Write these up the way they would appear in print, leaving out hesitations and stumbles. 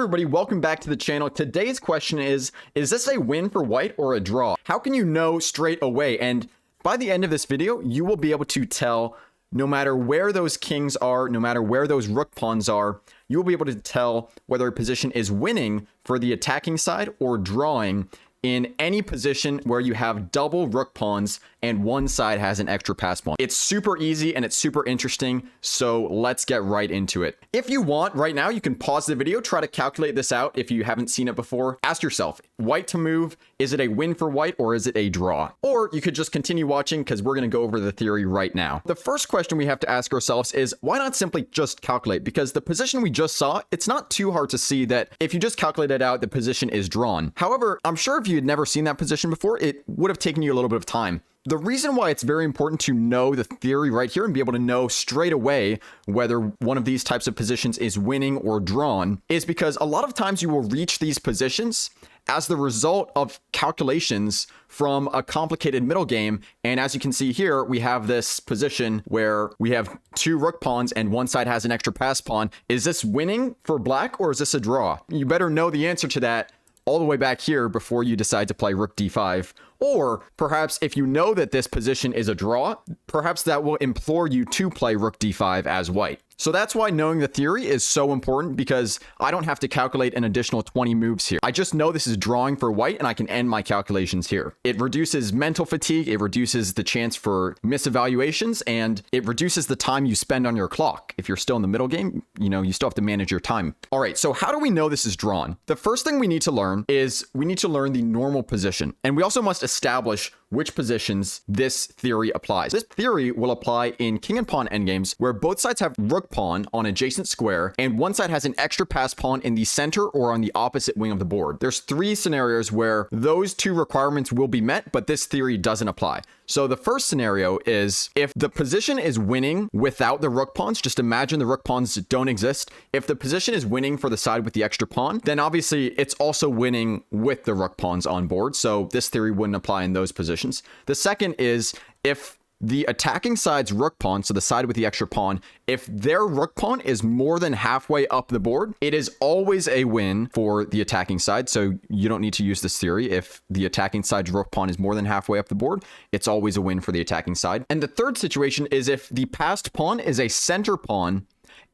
everybody, welcome back to the channel. Today's question is this a win for white or a draw? How can you know straight away? And by the end of this video, you will be able to tell, no matter where those kings are, no matter where those rook pawns are, you will be able to tell whether a position is winning for the attacking side or drawing in any position where you have double rook pawns and one side has an extra pass pawn. It's super easy and it's super interesting, so let's get right into it. If you want, right now, you can pause the video, try to calculate this out if you haven't seen it before. Ask yourself, white to move, is it a win for white or is it a draw? Or you could just continue watching because we're going to go over the theory right now. The first question we have to ask ourselves is, why not simply just calculate? Because the position we just saw, it's not too hard to see that if you just calculate it out, the position is drawn. However, I'm sure if you had never seen that position before, it would have taken you a little bit of time. The reason why it's very important to know the theory right here and be able to know straight away whether one of these types of positions is winning or drawn is because a lot of times you will reach these positions as the result of calculations from a complicated middle game. And as you can see here, we have this position where we have two rook pawns and one side has an extra pass pawn. Is this winning for black or is this a draw? You better know the answer to that all the way back here before you decide to play rook d5. Or perhaps if you know that this position is a draw, perhaps that will implore you to play rook d5 as white. So that's why knowing the theory is so important, because I don't have to calculate an additional 20 moves here. I just know this is drawing for white and I can end my calculations here. It reduces mental fatigue, it reduces the chance for misevaluations, and it reduces the time you spend on your clock. If you're still in the middle game, you still have to manage your time. All right, so how do we know this is drawn? The first thing we need to learn is we need to learn the normal position. And we also must establish which positions this theory applies. This theory will apply in king and pawn endgames where both sides have rook pawn on adjacent square and one side has an extra pass pawn in the center or on the opposite wing of the board. There's three scenarios where those two requirements will be met, but this theory doesn't apply. So the first scenario is if the position is winning without the rook pawns, just imagine the rook pawns don't exist. If the position is winning for the side with the extra pawn, then obviously it's also winning with the rook pawns on board. So this theory wouldn't apply in those positions. The second is if the attacking side's rook pawn, so the side with the extra pawn, if their rook pawn is more than halfway up the board, it is always a win for the attacking side. So you don't need to use this theory. If the attacking side's rook pawn is more than halfway up the board, it's always a win for the attacking side. And the third situation is if the passed pawn is a center pawn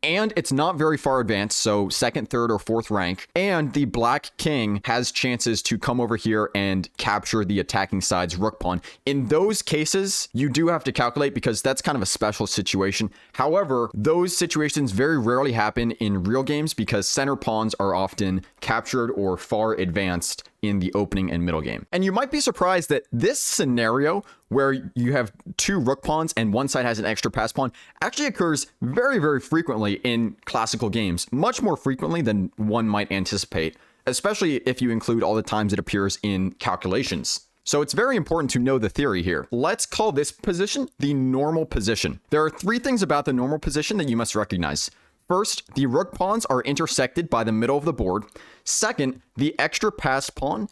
and it's not very far advanced, so second, third, or fourth rank, and the black king has chances to come over here and capture the attacking side's rook pawn. In those cases, you do have to calculate because that's kind of a special situation. However, those situations very rarely happen in real games because center pawns are often captured or far advanced in the opening and middle game. And you might be surprised that this scenario where you have two rook pawns and one side has an extra pass pawn actually occurs very, very frequently in classical games, much more frequently than one might anticipate, especially if you include all the times it appears in calculations. So it's very important to know the theory here. Let's call this position the normal position. There are three things about the normal position that you must recognize. First, the rook pawns are intersected by the middle of the board. Second, the extra pass pawn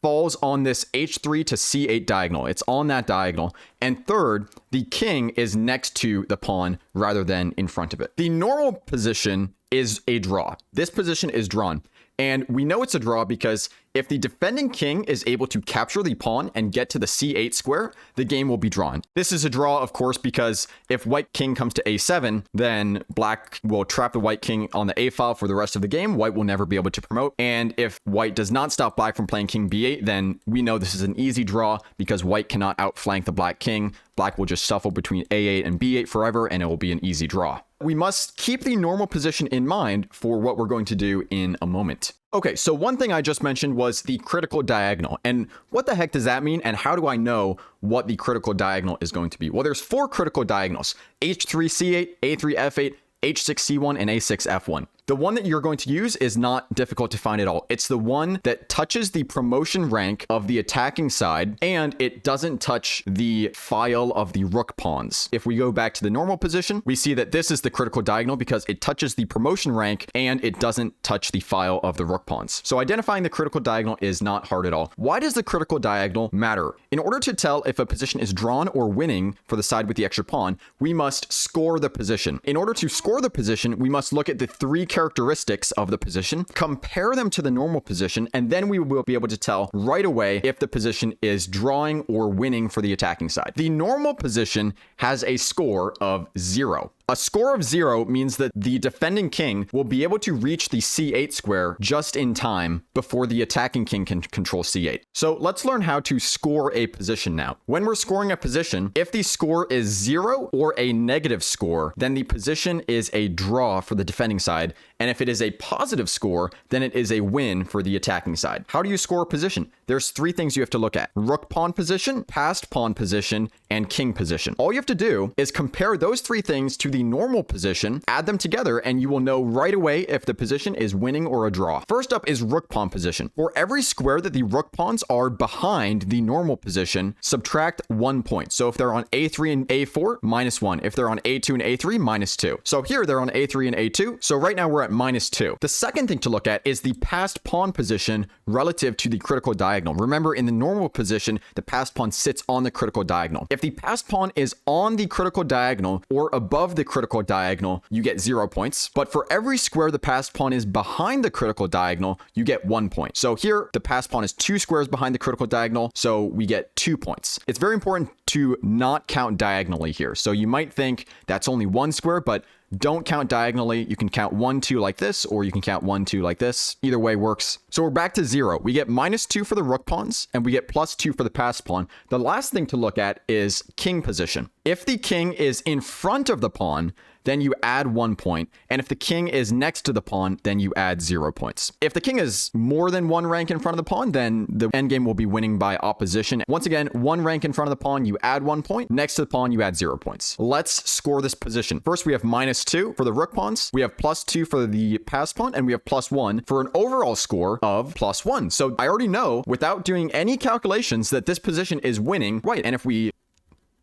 falls on this h3 to c8 diagonal. It's on that diagonal. And third, the king is next to the pawn rather than in front of it. The normal position is a draw. This position is drawn. And we know it's a draw because if the defending king is able to capture the pawn and get to the c8 square, the game will be drawn. This is a draw, of course, because if white king comes to a7, then black will trap the white king on the a file for the rest of the game. White will never be able to promote. And if white does not stop black from playing king b8, then we know this is an easy draw because white cannot outflank the black king. Black will just shuffle between a8 and b8 forever, and it will be an easy draw. We must keep the normal position in mind for what we're going to do in a moment. Okay, so one thing I just mentioned was the critical diagonal. And what the heck does that mean? And how do I know what the critical diagonal is going to be? Well, there's four critical diagonals: h3, c8, a3, f8, h6, c1, and a6, f1. The one that you're going to use is not difficult to find at all. It's the one that touches the promotion rank of the attacking side, and it doesn't touch the file of the rook pawns. If we go back to the normal position, we see that this is the critical diagonal because it touches the promotion rank and it doesn't touch the file of the rook pawns. So identifying the critical diagonal is not hard at all. Why does the critical diagonal matter? In order to tell if a position is drawn or winning for the side with the extra pawn, we must score the position. In order to score the position, we must look at the three characteristics of the position, compare them to the normal position, and then we will be able to tell right away if the position is drawing or winning for the attacking side. The normal position has a score of 0. A score of 0 means that the defending king will be able to reach the c8 square just in time before the attacking king can control c8. So let's learn how to score a position now. When we're scoring a position, if the score is 0 or a negative score, then the position is a draw for the defending side. And if it is a positive score, then it is a win for the attacking side. How do you score a position? There's 3 things you have to look at: rook pawn position, passed pawn position, and king position. All you have to do is compare those 3 things to the normal position, add them together, and you will know right away if the position is winning or a draw. First up is rook pawn position. For every square that the rook pawns are behind the normal position, subtract 1 point. So if they're on a3 and a4, -1. If they're on a2 and a3, -2. So here they're on a3 and a2. So right now we're at -2. The second thing to look at is the passed pawn position relative to the critical diagonal. Remember, in the normal position, the passed pawn sits on the critical diagonal. If the passed pawn is on the critical diagonal or above the critical diagonal, you get 0 points. But for every square the passed pawn is behind the critical diagonal, you get 1 point. So here, the passed pawn is 2 squares behind the critical diagonal, so we get 2 points. It's very important to not count diagonally here. So you might think that's only 1 square, but don't count diagonally. You can count 1, 2 like this, or you can count 1, 2 like this. Either way works. So we're back to 0. We get -2 for the rook pawns, and we get +2 for the passed pawn. The last thing to look at is king position. If the king is in front of the pawn, then you add 1 point. And if the king is next to the pawn, then you add 0 points. If the king is more than 1 rank in front of the pawn, then the endgame will be winning by opposition. Once again, 1 rank in front of the pawn, you add 1 point. Next to the pawn, you add 0 points. Let's score this position. First, we have -2 for the rook pawns. We have +2 for the passed pawn, and we have +1 for an overall score of +1. So I already know, without doing any calculations, that this position is winning. Right, and if we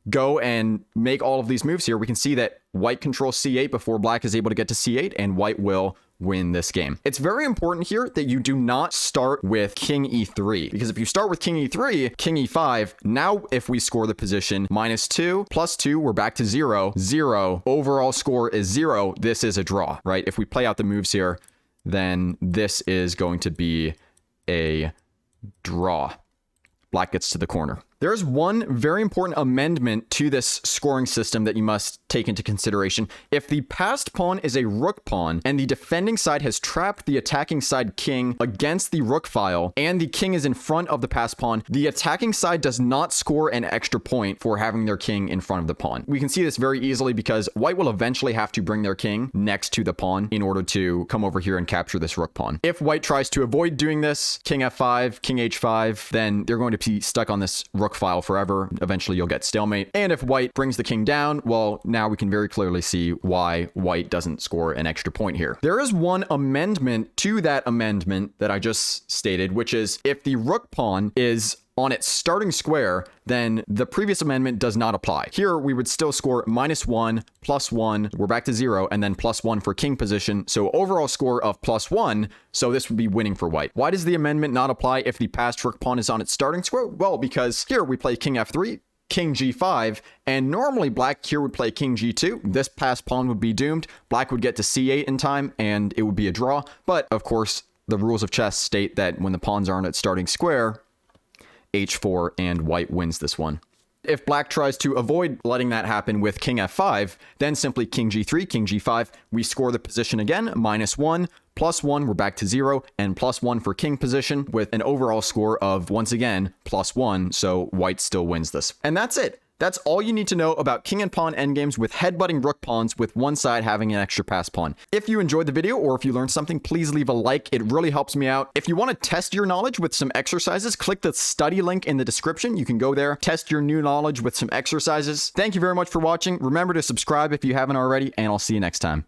go and make all of these moves here, we can see that white controls c8 before black is able to get to c8, and white will win this game. It's very important here that you do not start with king e3, because if you start with king e3, king e5, now if we score the position -2, +2, we're back to 0, 0, overall score is 0, this is a draw, right? If we play out the moves here, then this is going to be a draw. Black gets to the corner. There's one very important amendment to this scoring system that you must take into consideration. If the passed pawn is a rook pawn and the defending side has trapped the attacking side king against the rook file and the king is in front of the passed pawn, the attacking side does not score an extra point for having their king in front of the pawn. We can see this very easily because white will eventually have to bring their king next to the pawn in order to come over here and capture this rook pawn. If white tries to avoid doing this, king f5, king h5, then they're going to be stuck on this rook file forever. Eventually you'll get stalemate. And if white brings the king down, well, now we can very clearly see why white doesn't score an extra point here. There is one amendment to that amendment that I just stated, which is if the rook pawn is on its starting square, then the previous amendment does not apply. Here, we would still score -1, +1, we're back to 0, and then +1 for king position. So overall score of +1, so this would be winning for white. Why does the amendment not apply if the passed rook pawn is on its starting square? Well, because here we play king f3, king g5, and normally black here would play king g2. This passed pawn would be doomed. Black would get to c8 in time, and it would be a draw. But, of course, the rules of chess state that when the pawns aren't at starting square, h4, and white wins this one. If black tries to avoid letting that happen with king f5, then simply king g3, king g5, we score the position again, -1, +1, we're back to 0, and +1 for king position with an overall score of, once again, +1, so white still wins this. And that's it. That's all you need to know about king and pawn endgames with headbutting rook pawns with one side having an extra pass pawn. If you enjoyed the video or if you learned something, please leave a like. It really helps me out. If you want to test your knowledge with some exercises, click the study link in the description. You can go there, test your new knowledge with some exercises. Thank you very much for watching. Remember to subscribe if you haven't already, and I'll see you next time.